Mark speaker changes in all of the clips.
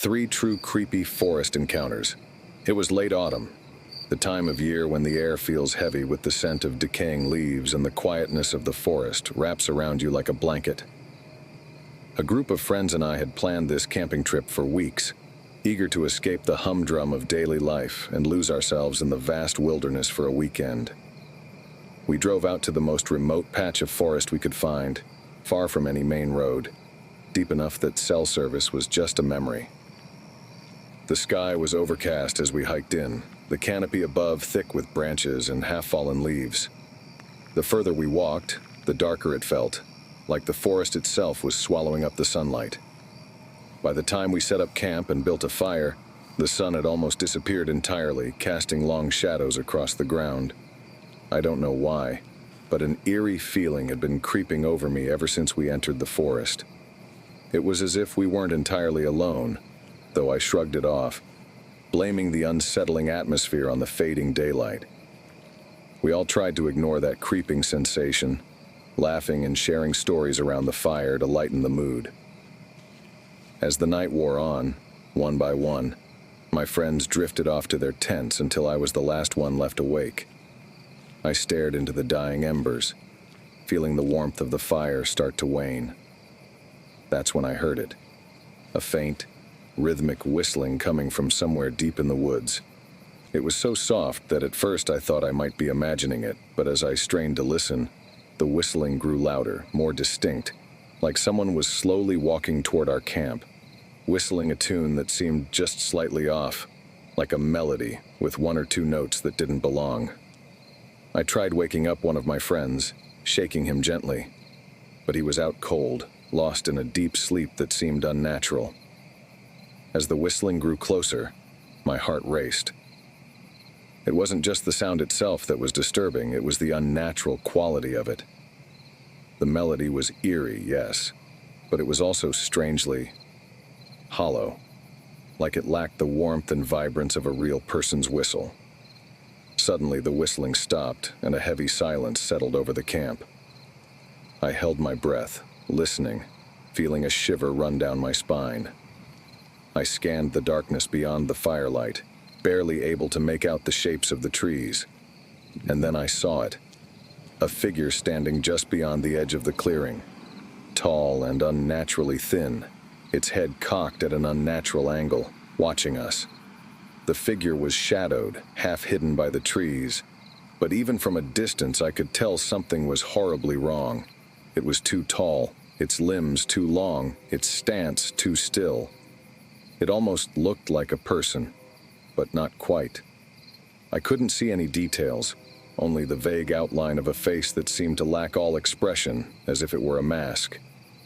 Speaker 1: 3 true creepy forest encounters. It was late autumn, the time of year when the air feels heavy with the scent of decaying leaves and the quietness of the forest wraps around you like a blanket. A group of friends and I had planned this camping trip for weeks, eager to escape the humdrum of daily life and lose ourselves in the vast wilderness for a weekend. We drove out to the most remote patch of forest we could find, far from any main road, deep enough that cell service was just a memory. The sky was overcast as we hiked in, the canopy above thick with branches and half-fallen leaves. The further we walked, the darker it felt, like the forest itself was swallowing up the sunlight. By the time we set up camp and built a fire, the sun had almost disappeared entirely, casting long shadows across the ground. I don't know why, but an eerie feeling had been creeping over me ever since we entered the forest. It was as if we weren't entirely alone, though I shrugged it off, blaming the unsettling atmosphere on the fading daylight. We all tried to ignore that creeping sensation, laughing and sharing stories around the fire to lighten the mood. As the night wore on, one by one, my friends drifted off to their tents until I was the last one left awake. I stared into the dying embers, feeling the warmth of the fire start to wane. That's when I heard it, a faint, rhythmic whistling coming from somewhere deep in the woods. It was so soft that at first I thought I might be imagining it, but as I strained to listen, the whistling grew louder, more distinct, like someone was slowly walking toward our camp, whistling a tune that seemed just slightly off, like a melody with 1 or 2 notes that didn't belong. I tried waking up one of my friends, shaking him gently, but he was out cold, lost in a deep sleep that seemed unnatural. As the whistling grew closer, my heart raced. It wasn't just the sound itself that was disturbing, it was the unnatural quality of it. The melody was eerie, yes, but it was also strangely hollow, like it lacked the warmth and vibrance of a real person's whistle. Suddenly, the whistling stopped, and a heavy silence settled over the camp. I held my breath, listening, feeling a shiver run down my spine. I scanned the darkness beyond the firelight, barely able to make out the shapes of the trees. And then I saw it. A figure standing just beyond the edge of the clearing. Tall and unnaturally thin, its head cocked at an unnatural angle, watching us. The figure was shadowed, half hidden by the trees, but even from a distance I could tell something was horribly wrong. It was too tall, its limbs too long, its stance too still. It almost looked like a person, but not quite. I couldn't see any details, only the vague outline of a face that seemed to lack all expression, as if it were a mask.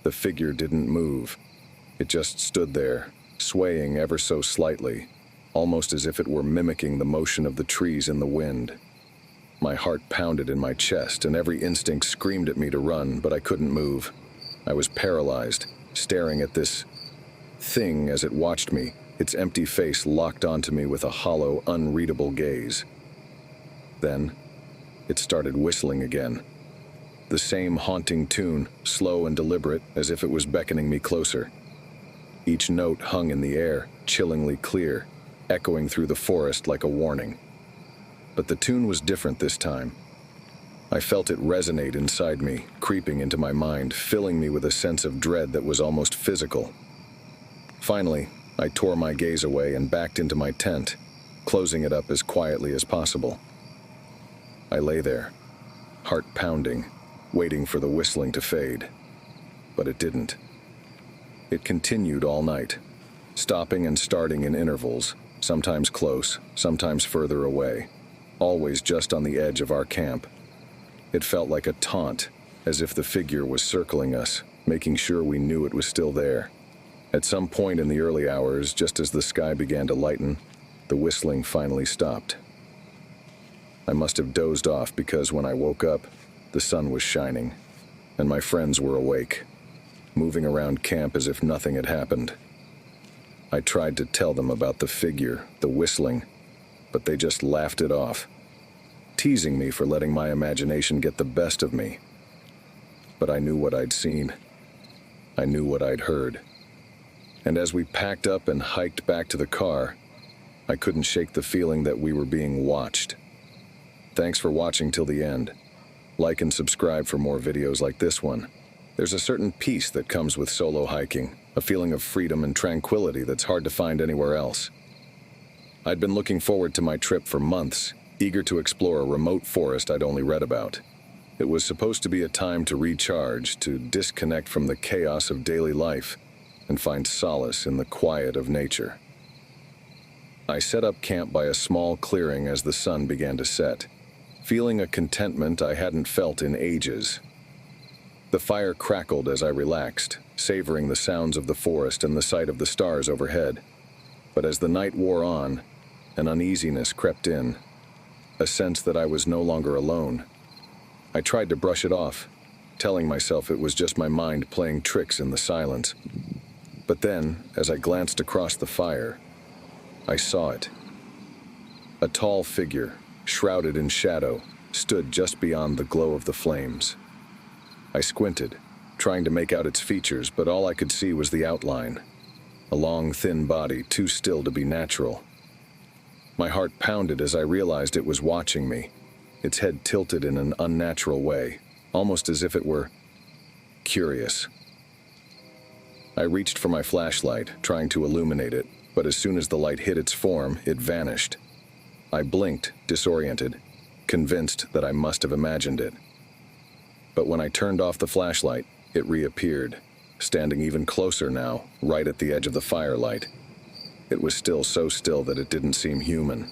Speaker 1: The figure didn't move. It just stood there, swaying ever so slightly, almost as if it were mimicking the motion of the trees in the wind. My heart pounded in my chest, and every instinct screamed at me to run, but I couldn't move. I was paralyzed, staring at this thing as it watched me, its empty face locked onto me with a hollow, unreadable gaze. Then, it started whistling again. The same haunting tune, slow and deliberate, as if it was beckoning me closer. Each note hung in the air, chillingly clear, echoing through the forest like a warning. But the tune was different this time. I felt it resonate inside me, creeping into my mind, filling me with a sense of dread that was almost physical. Finally, I tore my gaze away and backed into my tent, closing it up as quietly as possible. I lay there, heart pounding, waiting for the whistling to fade. But it didn't. It continued all night, stopping and starting in intervals, sometimes close, sometimes further away, always just on the edge of our camp. It felt like a taunt, as if the figure was circling us, making sure we knew it was still there. At some point in the early hours, just as the sky began to lighten, the whistling finally stopped. I must have dozed off because when I woke up, the sun was shining, and my friends were awake, moving around camp as if nothing had happened. I tried to tell them about the figure, the whistling, but they just laughed it off, teasing me for letting my imagination get the best of me. But I knew what I'd seen. I knew what I'd heard. And as we packed up and hiked back to the car, I couldn't shake the feeling that we were being watched. Thanks for watching till the end. Like and subscribe for more videos like this one. There's a certain peace that comes with solo hiking, a feeling of freedom and tranquility that's hard to find anywhere else. I'd been looking forward to my trip for months, eager to explore a remote forest I'd only read about. It was supposed to be a time to recharge, to disconnect from the chaos of daily life, and find solace in the quiet of nature. I set up camp by a small clearing as the sun began to set, feeling a contentment I hadn't felt in ages. The fire crackled as I relaxed, savoring the sounds of the forest and the sight of the stars overhead. But as the night wore on, an uneasiness crept in, a sense that I was no longer alone. I tried to brush it off, telling myself it was just my mind playing tricks in the silence. But then, as I glanced across the fire, I saw it. A tall figure, shrouded in shadow, stood just beyond the glow of the flames. I squinted, trying to make out its features, but all I could see was the outline. A long, thin body, too still to be natural. My heart pounded as I realized it was watching me, its head tilted in an unnatural way, almost as if it were curious. I reached for my flashlight, trying to illuminate it, but as soon as the light hit its form, it vanished. I blinked, disoriented, convinced that I must have imagined it. But when I turned off the flashlight, it reappeared, standing even closer now, right at the edge of the firelight. It was still so still that it didn't seem human.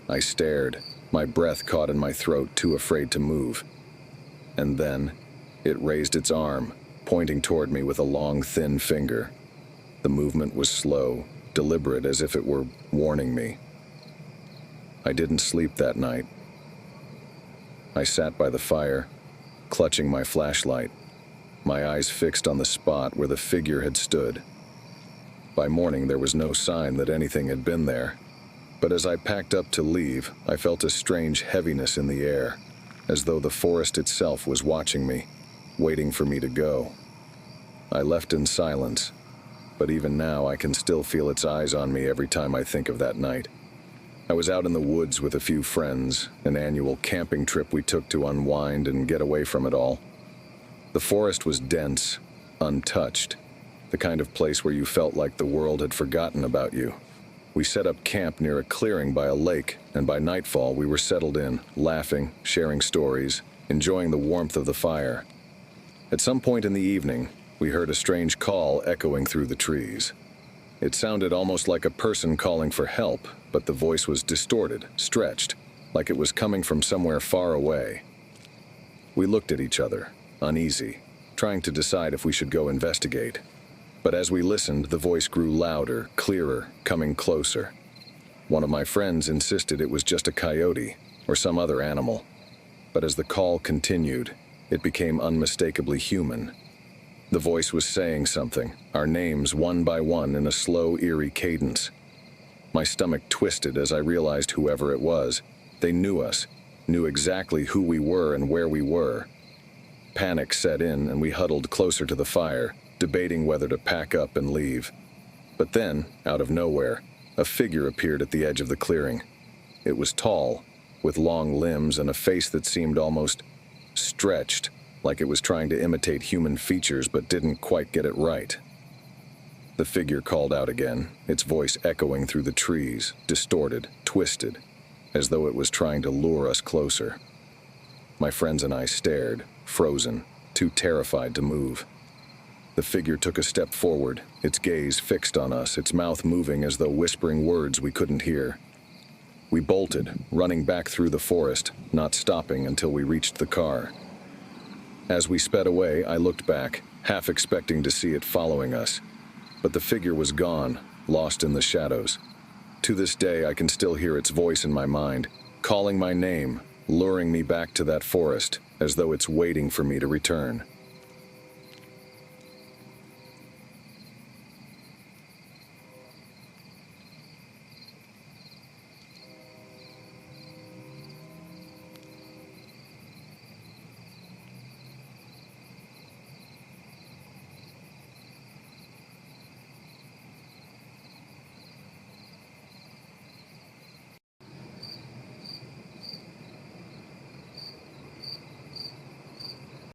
Speaker 1: I stared, my breath caught in my throat, too afraid to move. And then, it raised its arm, pointing toward me with a long, thin finger. The movement was slow, deliberate, as if it were warning me. I didn't sleep that night. I sat by the fire, clutching my flashlight, my eyes fixed on the spot where the figure had stood. By morning, there was no sign that anything had been there. But as I packed up to leave, I felt a strange heaviness in the air, as though the forest itself was watching me, waiting for me to go. I left in silence, but even now I can still feel its eyes on me every time I think of that night. I was out in the woods with a few friends, an annual camping trip we took to unwind and get away from it all. The forest was dense, untouched, the kind of place where you felt like the world had forgotten about you. We set up camp near a clearing by a lake, and by nightfall we were settled in, laughing, sharing stories, enjoying the warmth of the fire. At some point in the evening, we heard a strange call echoing through the trees. It sounded almost like a person calling for help, but the voice was distorted, stretched, like it was coming from somewhere far away. We looked at each other, uneasy, trying to decide if we should go investigate. But as we listened, the voice grew louder, clearer, coming closer. One of my friends insisted it was just a coyote or some other animal. But as the call continued, it became unmistakably human. The voice was saying something, our names one by one in a slow, eerie cadence. My stomach twisted as I realized whoever it was. They knew us, knew exactly who we were and where we were. Panic set in and we huddled closer to the fire, debating whether to pack up and leave. But then, out of nowhere, a figure appeared at the edge of the clearing. It was tall, with long limbs and a face that seemed almost stretched, like it was trying to imitate human features but didn't quite get it right. The figure called out again, its voice echoing through the trees, distorted, twisted, as though it was trying to lure us closer. My friends and I stared, frozen, too terrified to move. The figure took a step forward, its gaze fixed on us, its mouth moving as though whispering words we couldn't hear. We bolted, running back through the forest, not stopping until we reached the car. As we sped away, I looked back, half expecting to see it following us. But the figure was gone, lost in the shadows. To this day, I can still hear its voice in my mind, calling my name, luring me back to that forest, as though it's waiting for me to return.